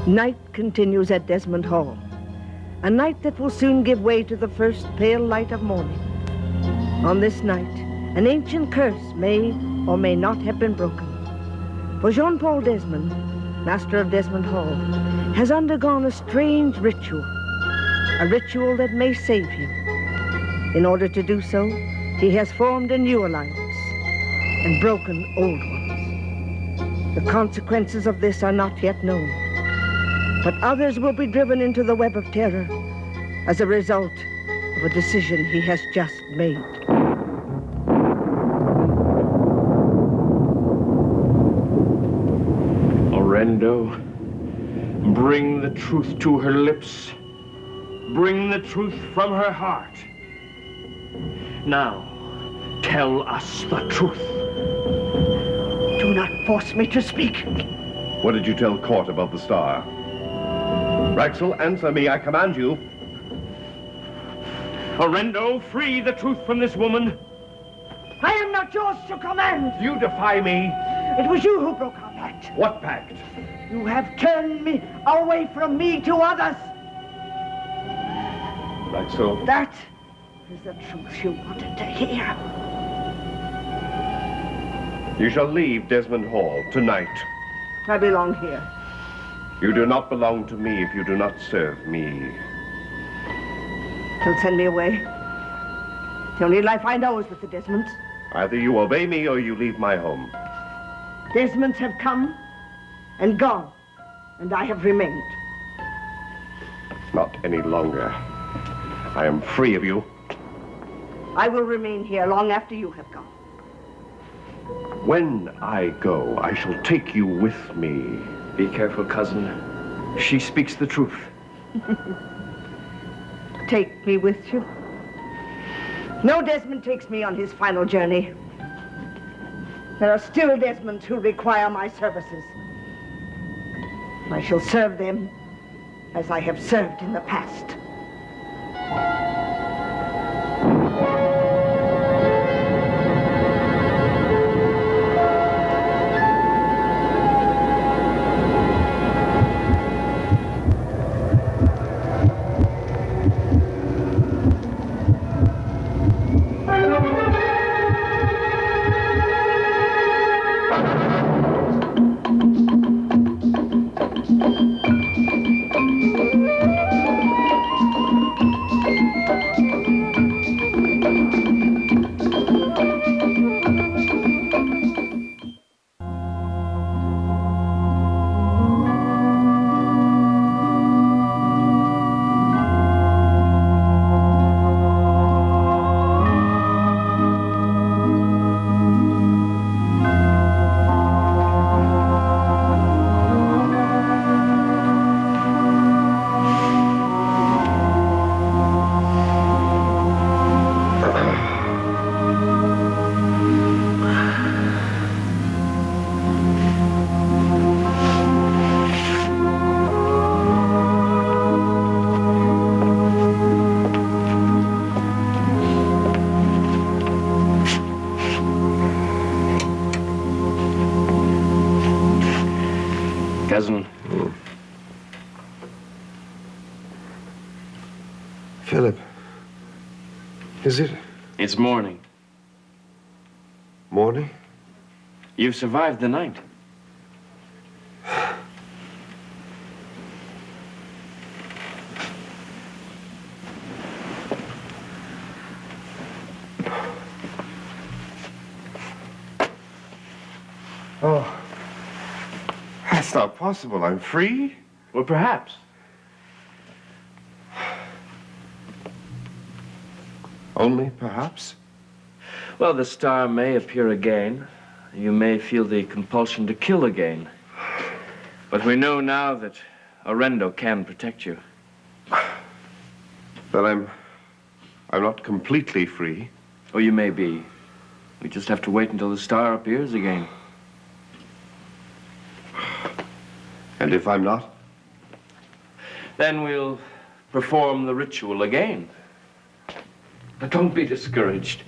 Night continues at Desmond Hall. A night that will soon give way to the first pale light of morning. On this night, an ancient curse may or may not have been broken. For Jean-Paul Desmond, master of Desmond Hall, has undergone a strange ritual. A ritual that may save him. In order to do so, he has formed a new alliance and broken old ones. The consequences of this are not yet known, but others will be driven into the web of terror as a result of a decision he has just made. Orendo, bring the truth to her lips. Bring the truth from her heart. Now, tell us the truth. Do not force me to speak. What did you tell court about the star? Raxel, answer me, I command you. Orendo, free the truth from this woman. I am not yours to command. You defy me. It was you who broke our pact. What pact? You have turned me away from me to others. Raxel. That is the truth you wanted to hear. You shall leave Desmond Hall tonight. I belong here. You do not belong to me if you do not serve me. Don't send me away. The only life I know is with the Desmonds. Either you obey me or you leave my home. Desmonds have come and gone, and I have remained. Not any longer. I am free of you. I will remain here long after you have gone. When I go, I shall take you with me. Be careful, cousin. She speaks the truth. Take me with you. No Desmond takes me on his final journey. There are still Desmonds who require my services. I shall serve them as I have served in the past. Cousin. Philip, is it It's morning. morning? You've survived the night. Oh, that's not possible. I'm free? Well, perhaps. Only perhaps? Well, the star may appear again. You may feel the compulsion to kill again. But we know now that Orendo can protect you. That I'm not completely free. Or you may be. We just have to wait until the star appears again. And if I'm not? Then we'll perform the ritual again. But don't be discouraged.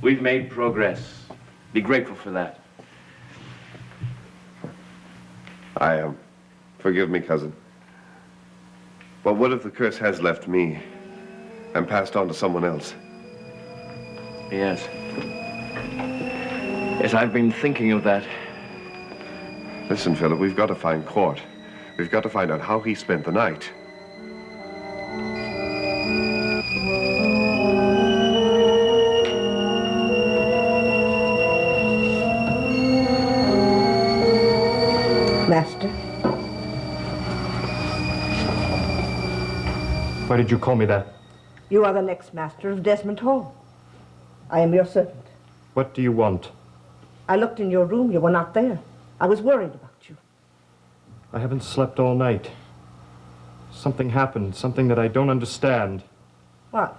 We've made progress. Be grateful for that. I am. Forgive me, cousin. But what if the curse has left me and passed on to someone else? Yes. Yes, I've been thinking of that. Listen, Philip, we've got to find Court. We've got to find out how he spent the night. Master, Why did you call me that? you are the next master of Desmond Hall. I am your servant. What do you want? I looked in your room. You were not there. I was worried about you. I haven't slept all night. Something happened, something that I don't understand. What?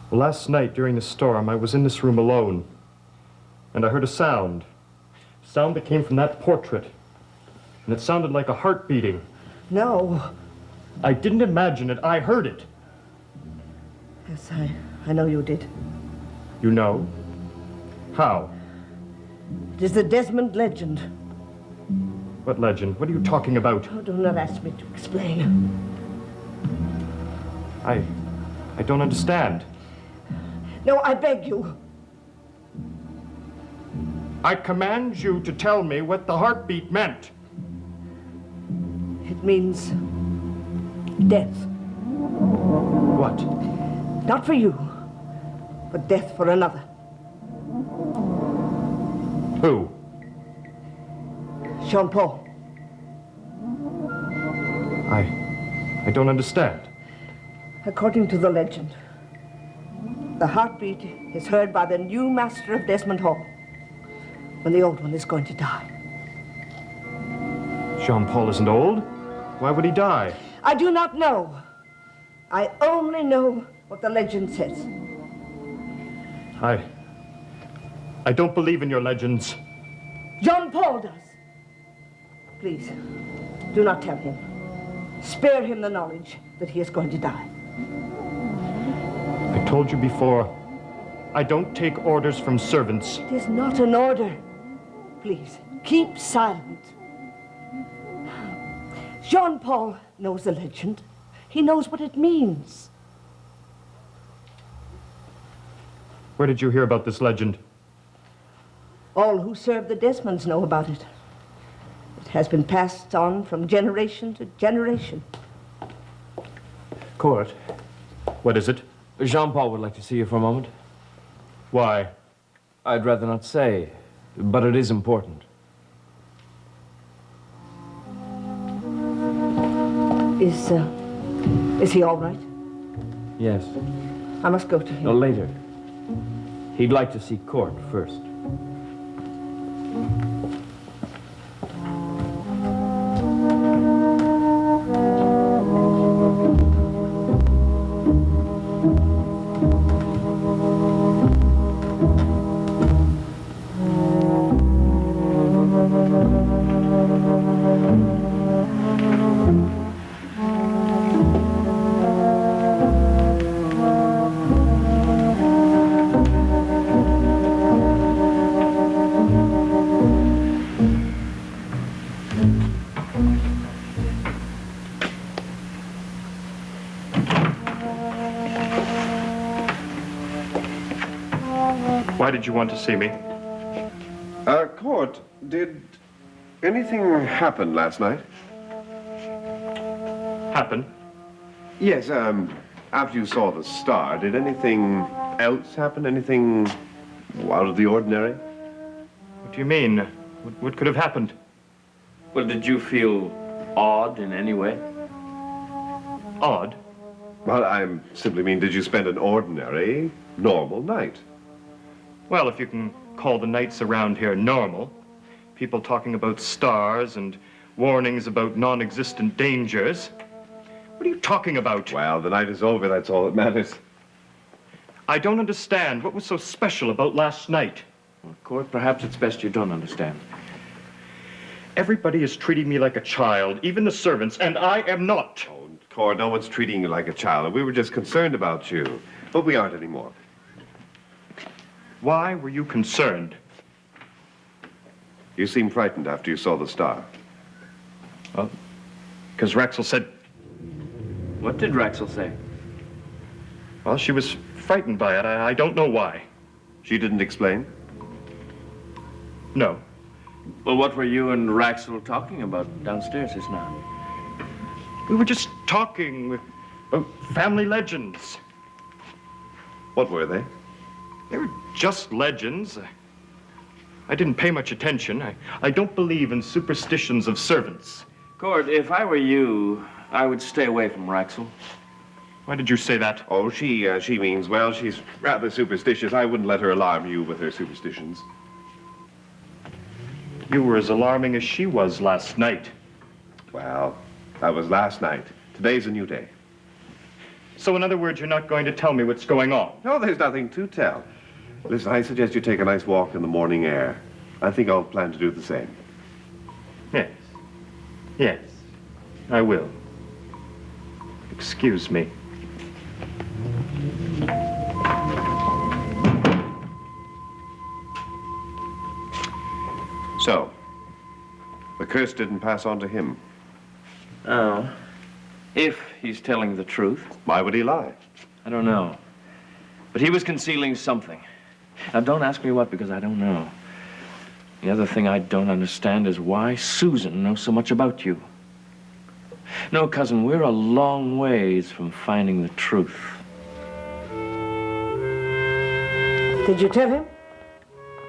Well, last night during the storm, I was in this room alone, and I heard a sound. A sound that came from that portrait, and it sounded like a heart beating. No. I didn't imagine it, I heard it. Yes, I know you did. You know? How? It is the Desmond legend. What legend? What are you talking about? Oh, do not ask me to explain. I don't understand. No, I beg you. I command you to tell me what the heartbeat meant. It means death. What? Not for you, but death for another. Who? Jean-Paul. I don't understand. According to the legend, the heartbeat is heard by the new master of Desmond Hall when the old one is going to die. Jean-Paul isn't old. Why would he die? I do not know. I only know what the legend says. I don't believe in your legends. Jean-Paul does. Please, do not tell him. Spare him the knowledge that he is going to die. I told you before, I don't take orders from servants. It is not an order. Please, keep silent. Jean-Paul knows the legend. He knows what it means. Where did you hear about this legend? All who serve the Desmonds know about it. It has been passed on from generation to generation. Court, What is it? Jean-Paul would like to see you for a moment. Why? I'd rather not say, but it is important. Is he all right? Yes. I must go to him. No, later. He'd like to see Court first. Why did you want to see me? Court, did anything happen last night? Happen? Yes, after you saw the star, did anything else happen? Anything out of the ordinary? What do you mean? What could have happened? Well, did you feel odd in any way? Odd? Well, I simply mean, did you spend an ordinary, normal night? Well, if you can call the nights around here normal. People talking about stars and warnings about non-existent dangers. What are you talking about? Well, the night is over, that's all that matters. I don't understand. What was so special about last night? Well, Court, perhaps it's best you don't understand. Everybody is treating me like a child, even the servants, and I am not. Oh, Court, no one's treating you like a child, and we were just concerned about you. But we aren't anymore. Why were you concerned? You seemed frightened after you saw the star. Well, because Rexel said, What did Rexel say? well, she was frightened by it. I don't know why. She didn't explain? No. Well, what were you and Rexel talking about downstairs just now? We were just talking about family legends. What were they? They were just legends. I didn't pay much attention. I don't believe in superstitions of servants. Cord, if I were you, I would stay away from Rexel. Why did you say that? Oh, she means, well, she's rather superstitious. I wouldn't let her alarm you with her superstitions. You were as alarming as she was last night. Well, that was last night. Today's a new day. So in other words, you're not going to tell me what's going on? No, there's nothing to tell. Listen, I suggest you take a nice walk in the morning air. I think I'll plan to do the same. Yes. Yes, I will. Excuse me. So, the curse didn't pass on to him. Oh. If he's telling the truth. Why would he lie? I don't know. But he was concealing something. Now, don't ask me what, because I don't know. The other thing I don't understand is why Susan knows so much about you. No, cousin, we're a long ways from finding the truth. Did you tell him?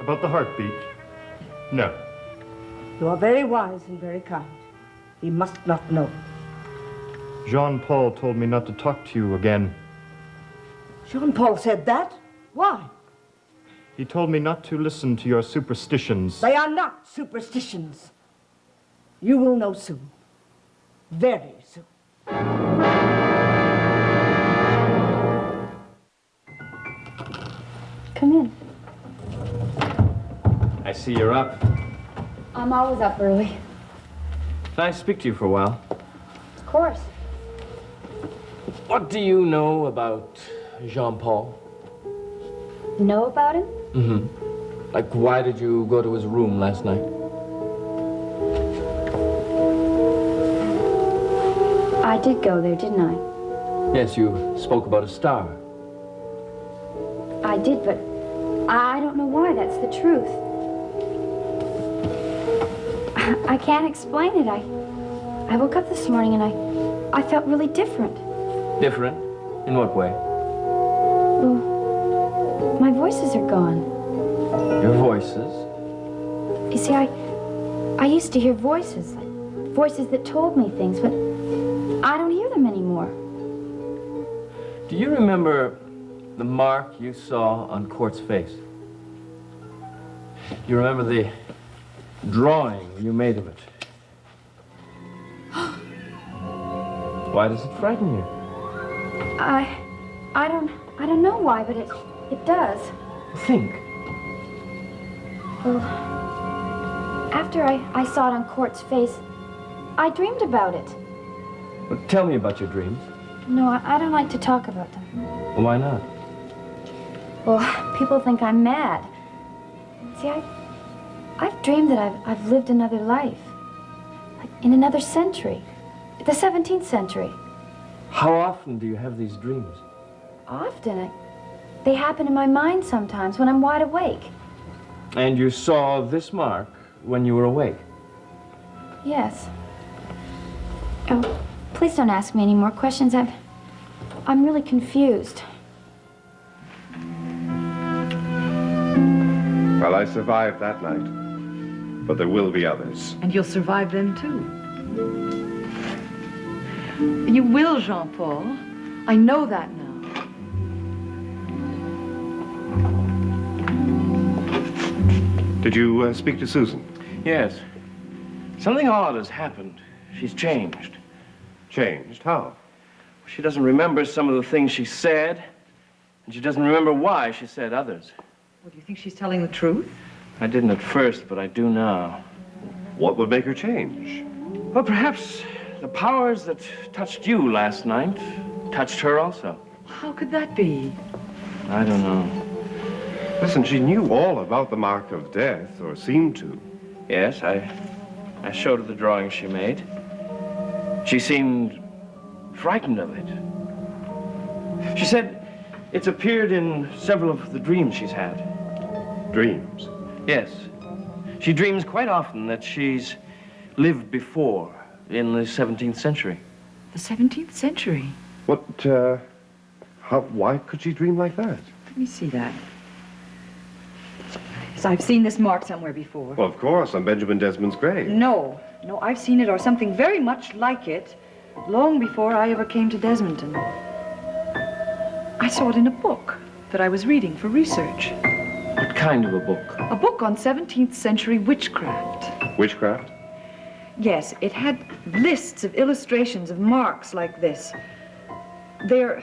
About the heartbeat? No. You are very wise and very kind. He must not know. Jean-Paul told me not to talk to you again. Jean-Paul said that? Why? He told me not to listen to your superstitions. They are not superstitions. You will know soon. Very soon. Come in. I see you're up. I'm always up early. Can I speak to you for a while? Of course. What do you know about Jean-Paul? You know about him? Mm-hmm. Like, why did you go to his room last night? I did go there, didn't I? Yes, you spoke about a star. I did, but I don't know why. That's the truth. I can't explain it. I woke up this morning and I felt really different. Different? In what way? Well, my voices are gone. Your voices? You see, I used to hear voices, like voices that told me things, but I don't hear them anymore. Do you remember the mark you saw on Court's face? You remember the drawing you made of it? Why does it frighten you? I don't know why, but it does. Think. Well, after I saw it on Court's face, I dreamed about it. Well, tell me about your dreams. No, I don't like to talk about them. Well, why not? Well, people think I'm mad. See, I've dreamed that I've lived another life. Like in another century. The 17th century. How often do you have these dreams? Often. They happen in my mind sometimes when I'm wide awake. And you saw this mark when you were awake? Yes. Oh, please don't ask me any more questions. I'm really confused. Well, I survived that night, but there will be others. And you'll survive them too. You will, Jean-Paul. I know that now. Did you speak to Susan? Yes. Something odd has happened. She's changed. Changed? How? She doesn't remember some of the things she said, and she doesn't remember why she said others. Well, do you think she's telling the truth? I didn't at first, but I do now. What would make her change? Well, perhaps the powers that touched you last night touched her also. How could that be? I don't know. Listen, she knew all about the mark of death, or seemed to. Yes, I showed her the drawing she made. She seemed frightened of it. She said it's appeared in several of the dreams she's had. Dreams? Yes. She dreams quite often that she's lived before in the 17th century. The 17th century? What, why could she dream like that? Let me see that. Yes, I've seen this mark somewhere before. Well, of course, on Benjamin Desmond's grave. No, I've seen it or something very much like it long before I ever came to Desmonton. I saw it in a book that I was reading for research. What kind of a book? A book on 17th century witchcraft. Witchcraft? Yes, it had lists of illustrations of marks like this. They're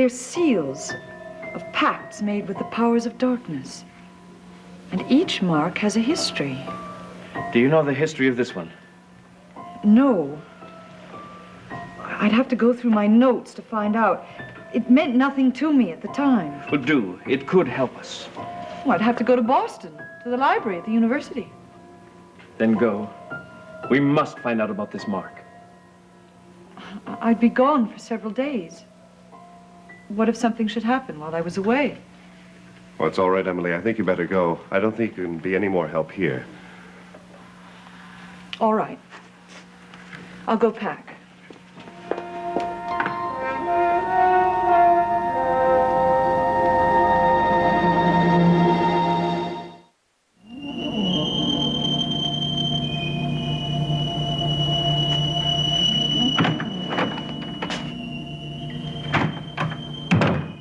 seals of pacts made with the powers of darkness. And each mark has a history. Do you know the history of this one? No. I'd have to go through my notes to find out. It meant nothing to me at the time. Well, do. It could help us. Well, I'd have to go to Boston, to the library at the university. Then go. We must find out about this mark. I'd be gone for several days. What if something should happen while I was away? Well, it's all right, Emily. I think you better go. I don't think you can be any more help here. All right. I'll go pack.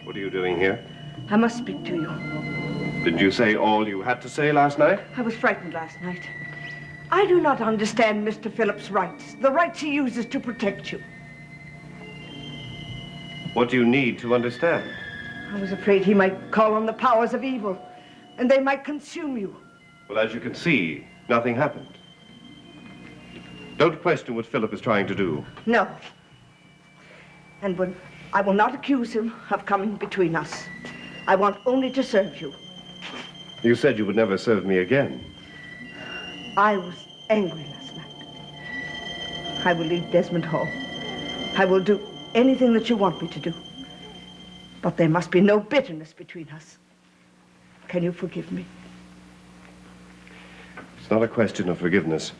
What are you doing here? I must speak to you. Did you say all you had to say last night? I was frightened last night. I do not understand Mr. Phillips' rights, the rights he uses to protect you. What do you need to understand? I was afraid he might call on the powers of evil, and they might consume you. Well, as you can see, nothing happened. Don't question what Philip is trying to do. No. And I will not accuse him of coming between us. I want only to serve you. You said you would never serve me again. I was angry last night. I will leave Desmond Hall. I will do anything that you want me to do. But there must be no bitterness between us. Can you forgive me? It's not a question of forgiveness.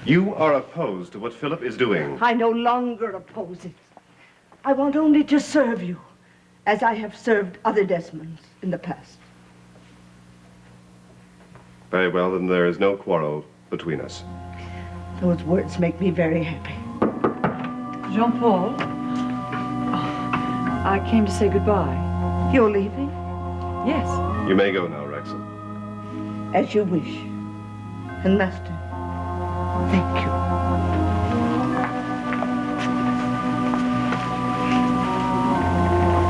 You are opposed to what Philip is doing. I no longer oppose it. I want only to serve you, as I have served other Desmonds in the past. Very well, then there is no quarrel between us. Those words make me very happy. Jean-Paul, I came to say goodbye. You're leaving? Yes. You may go now, Rexel. As you wish. And Master, thank you.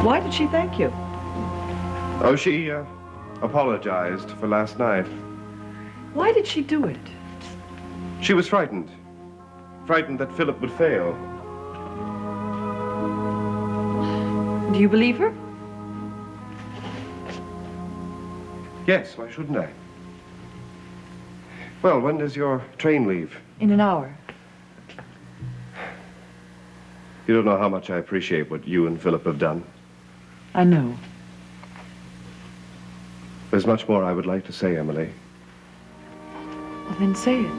Why did she thank you? Oh, she apologized for last night. Why did she do it? She was frightened. Frightened that Philip would fail. Do you believe her? Yes, why shouldn't I? Well, when does your train leave? In an hour. You don't know how much I appreciate what you and Philip have done. I know. There's much more I would like to say, Emily. Well, then say it.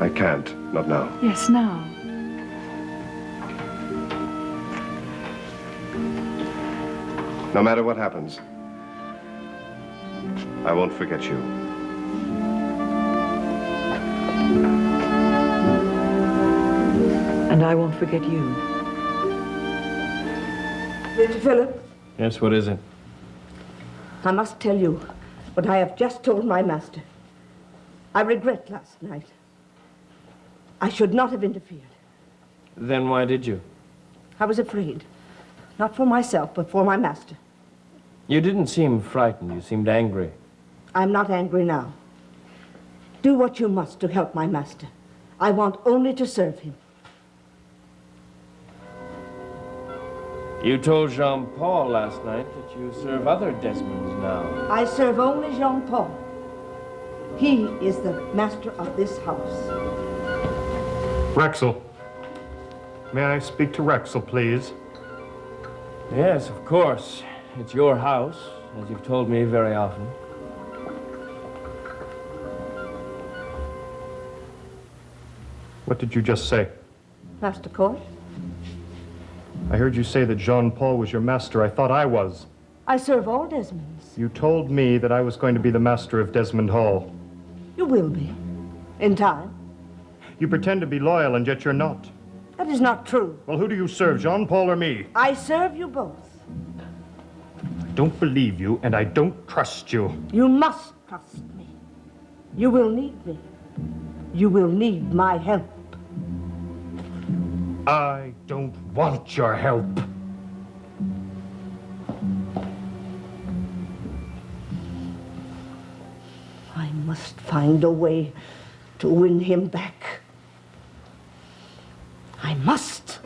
I can't, not now. Yes, now. No matter what happens, I won't forget you. And I won't forget you. Mr. Philip, Yes, what is it? I must tell you what I have just told my master. I regret last night. I should not have interfered. Then why did you? I was afraid. Not for myself, but for my master. You didn't seem frightened. You seemed angry. I'm not angry now. Do what you must to help my master. I want only to serve him. You told Jean-Paul last night that you serve other Desmonds now. I serve only Jean-Paul. He is the master of this house. Rexel. May I speak to Rexel, please? Yes, of course. It's your house, as you've told me very often. What did you just say? Master Court, I heard you say that Jean-Paul was your master. I thought I was. I serve all Desmonds. You told me that I was going to be the master of Desmond Hall. You will be, in time. You pretend to be loyal, and yet you're not. That is not true. Well, who do you serve, Jean-Paul or me? I serve you both. I don't believe you, and I don't trust you. You must trust me. You will need me. You will need my help. I don't want your help. I must find a way to win him back. I must.